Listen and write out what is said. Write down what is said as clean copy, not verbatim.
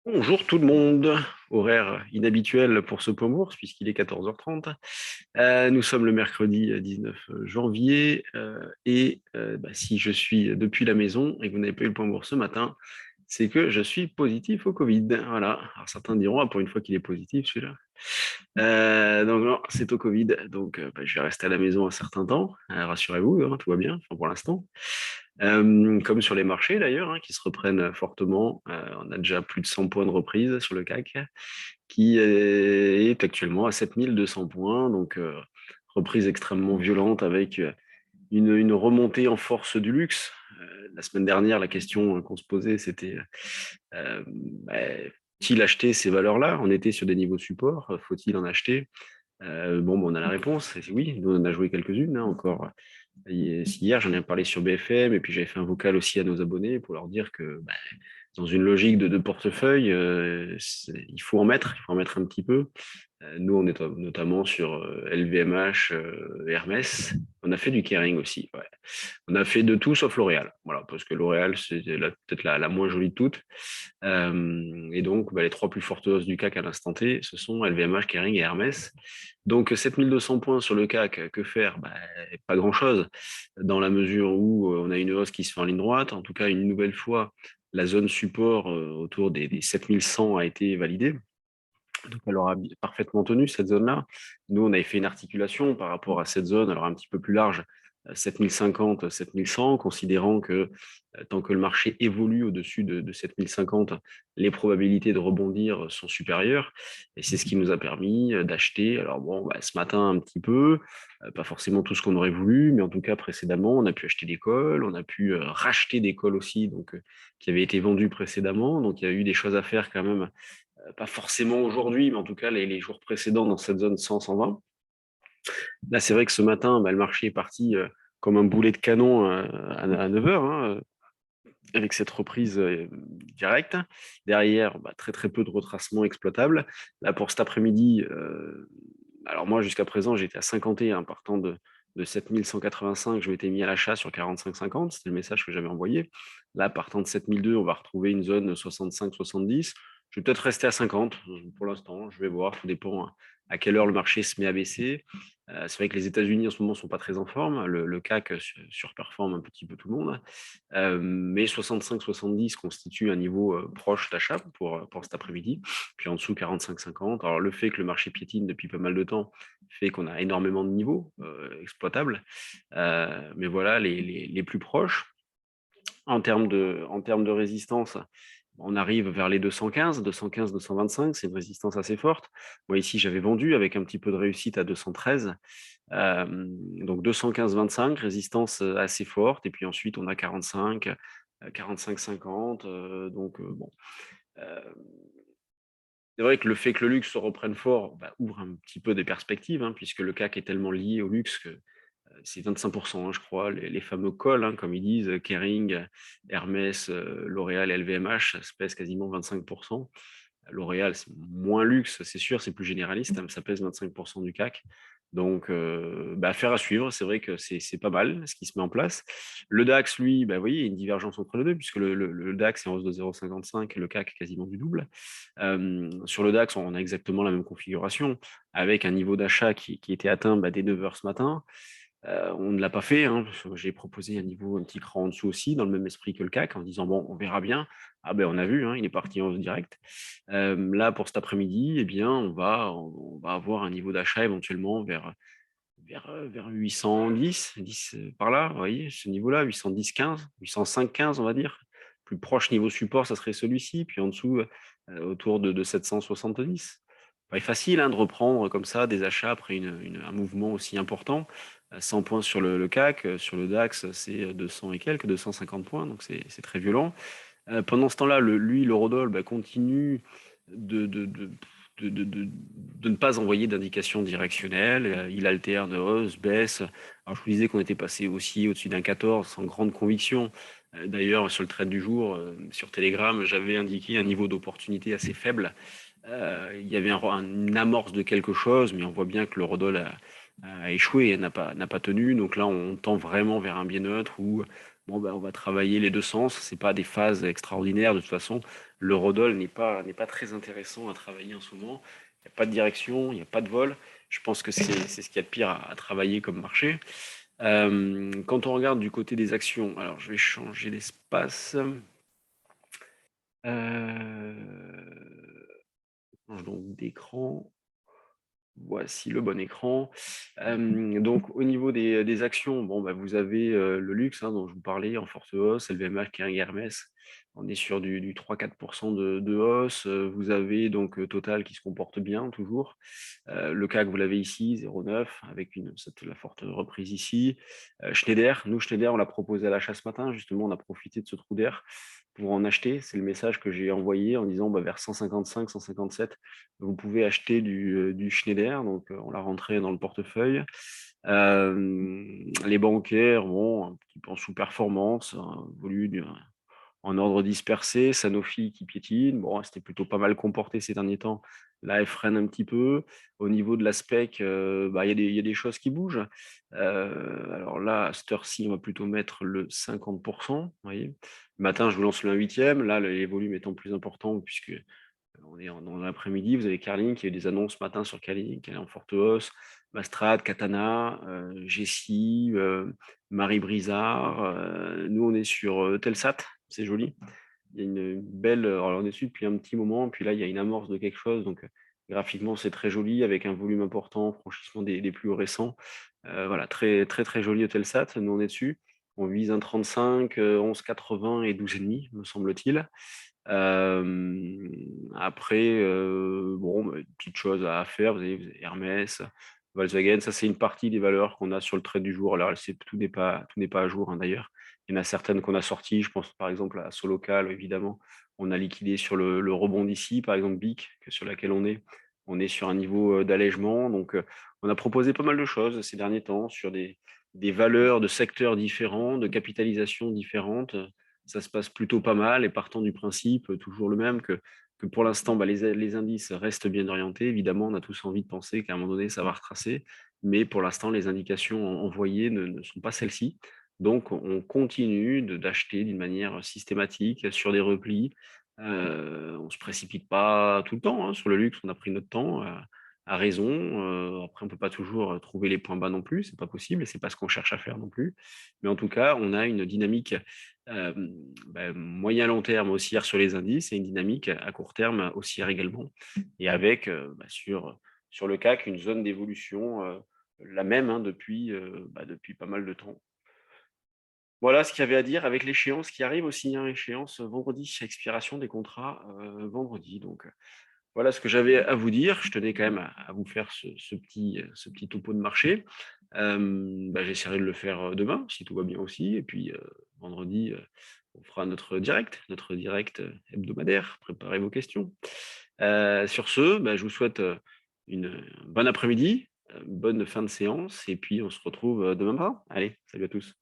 Bonjour tout le monde, horaire inhabituel pour ce point bourse puisqu'il est 14h30. Nous sommes le mercredi 19 janvier si je suis depuis la maison et que vous n'avez pas eu le point bourse ce matin, c'est que je suis positif au Covid. Voilà. Alors certains diront, ah, pour une fois qu'il est positif celui-là. Donc non, c'est au Covid. Donc je vais rester à la maison un certain temps. Rassurez-vous, hein, tout va bien enfin, pour l'instant. Comme sur les marchés d'ailleurs, hein, qui se reprennent fortement. On a déjà plus de 100 points de reprise sur le CAC, qui est actuellement à 7200 points. Donc reprise extrêmement violente avec une remontée en force du luxe. La semaine dernière, la question qu'on se posait, c'était bah, faut-il acheter ces valeurs-là? On était sur des niveaux de support, faut-il en acheter? On a la réponse, c'est oui. Nous, on en a joué quelques-unes hein, encore. Hier, j'en ai parlé sur BFM et puis j'avais fait un vocal aussi à nos abonnés pour leur dire que dans une logique de portefeuille, il faut en mettre un petit peu. Nous, on est notamment sur LVMH, Hermès. On a fait du Kering aussi. Ouais. On a fait de tout sauf L'Oréal. Voilà, parce que L'Oréal, c'est peut-être la moins jolie de toutes. Et donc, les trois plus fortes hausses du CAC à l'instant T, ce sont LVMH, Kering et Hermès. Donc, 7200 points sur le CAC, que faire? Pas grand-chose, dans la mesure où on a une hausse qui se fait en ligne droite. En tout cas, une nouvelle fois, la zone support autour des 7100 a été validée. Donc, elle aura parfaitement tenu cette zone-là. Nous, on avait fait une articulation par rapport à cette zone, alors un petit peu plus large, 7050, 7100, considérant que tant que le marché évolue au-dessus de 7050, les probabilités de rebondir sont supérieures. Et c'est ce qui nous a permis d'acheter, alors ce matin un petit peu, pas forcément tout ce qu'on aurait voulu, mais en tout cas précédemment, on a pu acheter des calls, on a pu racheter des calls aussi, donc qui avaient été vendus précédemment. Donc il y a eu des choses à faire quand même pas forcément aujourd'hui, mais en tout cas les jours précédents dans cette zone 100-120. Là, c'est vrai que ce matin, le marché est parti comme un boulet de canon à 9h, hein, avec cette reprise directe. Derrière, très très peu de retracement exploitable. Là, pour cet après-midi, alors moi, jusqu'à présent, j'étais à 51 partant de 7185, je m'étais mis à l'achat sur 45,50, c'était le message que j'avais envoyé. Là, partant de 7002, on va retrouver une zone 65-70. Je vais peut-être rester à 50 pour l'instant, je vais voir, tout dépend à quelle heure le marché se met à baisser. C'est vrai que les États-Unis en ce moment ne sont pas très en forme, le CAC surperforme un petit peu tout le monde, mais 65-70 constitue un niveau proche d'achat pour cet après-midi, puis en dessous 45-50. Alors le fait que le marché piétine depuis pas mal de temps fait qu'on a énormément de niveaux exploitables, mais voilà les plus proches. En termes de résistance, on arrive vers les 215, 225, c'est une résistance assez forte. Moi ici, j'avais vendu avec un petit peu de réussite à 213. Donc 215-25, résistance assez forte. Et puis ensuite, on a 45, 45-50. Euh, c'est vrai que le fait que le luxe se reprenne fort ouvre un petit peu des perspectives, hein, puisque le CAC est tellement lié au luxe que c'est 25%, hein, je crois, les fameux calls, hein, comme ils disent, Kering, Hermès, L'Oréal, LVMH, ça se pèse quasiment 25%. L'Oréal, c'est moins luxe, c'est sûr, c'est plus généraliste, hein, mais ça pèse 25% du CAC. Donc, affaire à suivre. C'est vrai que c'est pas mal ce qui se met en place. Le DAX, lui, vous voyez, il y a une divergence entre les deux, puisque le DAX est en hausse de 0,55 et le CAC quasiment du double. Sur le DAX, on a exactement la même configuration, avec un niveau d'achat qui était atteint dès 9h ce matin. On ne l'a pas fait, hein. J'ai proposé un niveau un petit cran en dessous aussi, dans le même esprit que le CAC, en disant bon, on verra bien. On a vu, hein, il est parti en hausse directe. Là, pour cet après-midi, on va avoir un niveau d'achat éventuellement vers 810, 10 par là, vous voyez, ce niveau-là, 810, 15, 805, 15, on va dire. Plus proche niveau support, ça serait celui-ci, puis en dessous, autour de 770. Pas facile hein, de reprendre comme ça des achats après un mouvement aussi important. 100 points sur le CAC, sur le DAX, c'est 200 et quelques, 250 points, donc c'est très violent. Pendant ce temps-là, l'eurodoll continue de, de, de, de ne pas envoyer d'indication directionnelle. Il alterne hausse, baisse. Alors, je vous disais qu'on était passé aussi au-dessus d'un 14 sans grande conviction. D'ailleurs, sur le trade du jour, sur Telegram, j'avais indiqué un niveau d'opportunité assez faible. Il y avait une amorce de quelque chose, mais on voit bien que l'eurodoll a échoué et n'a pas tenu. Donc là, on tend vraiment vers un biais neutre où bon, ben, on va travailler les deux sens. C'est pas des phases extraordinaires. De toute façon, le Rodol n'est pas très intéressant à travailler en ce moment. Il n'y a pas de direction, il n'y a pas de vol. Je pense que c'est ce qu'il y a de pire à travailler comme marché. Quand on regarde du côté des actions, alors je vais changer d'espace. Change donc d'écran. Voici le bon écran. Donc au niveau des actions, bon, bah, vous avez le luxe, dont je vous parlais en forte hausse, LVMH, Kering, Hermès. On est sur du 3-4% de hausse. Vous avez donc Total qui se comporte bien toujours. Le CAC, vous l'avez ici, 0,9, avec la forte reprise ici. Schneider, on l'a proposé à l'achat ce matin. Justement, on a profité de ce trou d'air pour en acheter. C'est le message que j'ai envoyé en disant vers 155, 157, vous pouvez acheter du Schneider. Donc, on l'a rentré dans le portefeuille. Les bancaires, bon, un petit peu en sous-performance, volume en ordre dispersé. Sanofi qui piétine. Bon, c'était plutôt pas mal comporté ces derniers temps. Là, elle freine un petit peu. Au niveau de la spec, il y a des choses qui bougent. Alors là, à cette heure-ci, on va plutôt mettre le 50%. Vous voyez. Le matin, je vous lance le 1/8. Là, les volumes étant plus importants, puisque on est dans l'après-midi. Vous avez Carling qui a eu des annonces ce matin sur Carling, qui est en forte hausse. Mastrad, Katana, Jessie, Marie Brizard. Nous, on est sur Telsat. C'est joli. Il y a une belle. Alors, on est dessus depuis un petit moment. Puis là, il y a une amorce de quelque chose. Donc, graphiquement, c'est très joli avec un volume important, franchissement des plus récents. Voilà, très, très, très joli Telsat. Nous, on est dessus. On vise un 35, 11,80 et 12,5, me semble-t-il. Après, bon, petite chose à faire, vous avez Hermès, Volkswagen, ça c'est une partie des valeurs qu'on a sur le trade du jour. Alors, tout n'est pas à jour, d'ailleurs. Il y en a certaines qu'on a sorties, je pense par exemple à Solocal, évidemment. On a liquidé sur le rebond d'ici, par exemple BIC, sur laquelle on est. On est sur un niveau d'allègement. Donc, on a proposé pas mal de choses ces derniers temps sur des valeurs de secteurs différents, de capitalisation différentes. Ça se passe plutôt pas mal et partant du principe, toujours le même, que pour l'instant, les indices restent bien orientés. Évidemment, on a tous envie de penser qu'à un moment donné, ça va retracer, mais pour l'instant, les indications envoyées ne sont pas celles-ci. Donc, on continue d'acheter d'une manière systématique sur des replis. On ne se précipite pas tout le temps, sur le luxe, on a pris notre temps à raison. Après, on ne peut pas toujours trouver les points bas non plus, c'est pas possible et c'est pas ce qu'on cherche à faire non plus. Mais en tout cas, on a une dynamique euh, moyen long terme haussière sur les indices et une dynamique à court terme haussière également. Et avec sur le CAC une zone d'évolution la même depuis pas mal de temps. Voilà ce qu'il y avait à dire avec l'échéance qui arrive aussi, échéance vendredi, expiration des contrats vendredi. Donc voilà ce que j'avais à vous dire. Je tenais quand même à vous faire ce petit topo de marché. J'essaierai de le faire demain, si tout va bien aussi. Et puis vendredi, on fera notre direct hebdomadaire. Préparez vos questions. Sur ce, je vous souhaite une bonne après-midi, bonne fin de séance. Et puis on se retrouve demain matin. Allez, salut à tous.